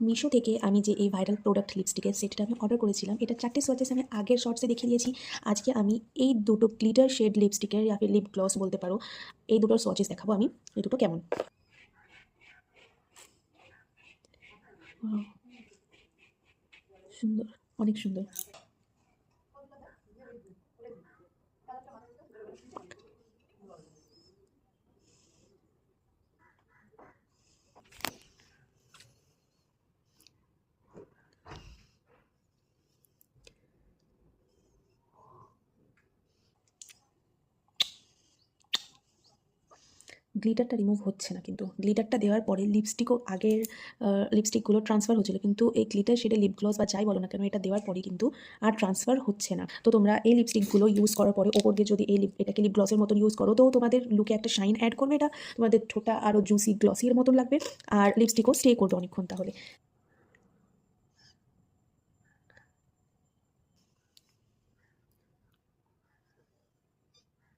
মিশো থেকে আমি যে এই ভাইরাল প্রোডাক্ট লিপস্টিকের সেটটা আমি অর্ডার করেছিলাম, এটা 4টে সোয়াচেস আমি আগের শর্টসে দেখিয়ে দিয়েছি। আজকে আমি এই দুটো গ্লিটার শেড লিপস্টিকের ফির লিপ গ্লস বলতে পারো, এই দুটোর সোয়াচেস দেখাবো আমি এই দুটো কেমন। Wow, সুন্দর, অনেক সুন্দর। গ্লিটারটা রিমুভ হচ্ছে না, কিন্তু গ্লিটারটা দেওয়ার পরে লিপস্টিকও আগের লিপস্টিকগুলো ট্রান্সফার হচ্ছিলো, কিন্তু এই গ্লিটার শেডে লিপ গ্লস বা যাই বলো না কেন, এটা দেওয়ার পরে কিন্তু আর ট্রান্সফার হচ্ছে না। তো তোমরা এই লিপস্টিকগুলো ইউজ করার পরে ওপর দিয়ে যদি এটাকে লিপ গ্লসের মতন ইউজ করো, তো তোমাদের লুকে একটা শাইন অ্যাড করবে, এটা তোমাদের ঠোঁটা আরও জুসি গ্লসির মতন লাগবে, আর লিপস্টিকও স্টে করবে অনেকক্ষণ। তাহলে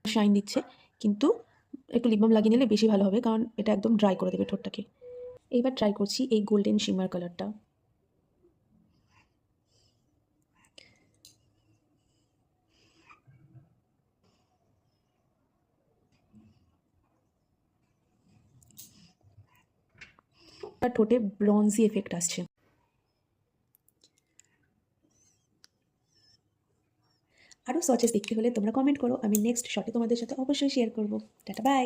শাইন দিচ্ছে, কিন্তু একটু লিপ বাম লাগিয়ে নিলে বেশি ভালো হবে, কারণ এটা একদম ড্রাই করে দেবে ঠোঁটটাকে। এইবার ট্রাই করছি এই গোল্ডেন শিমার কালারটা। আর ঠোঁটে ব্রঞ্জি এফেক্ট আসছে। আরও সচেস দেখতে হলে তোমরা কমেন্ট করো, আমি নেক্সট শটে তোমাদের সাথে অবশ্যই শেয়ার করবো। Tata, by.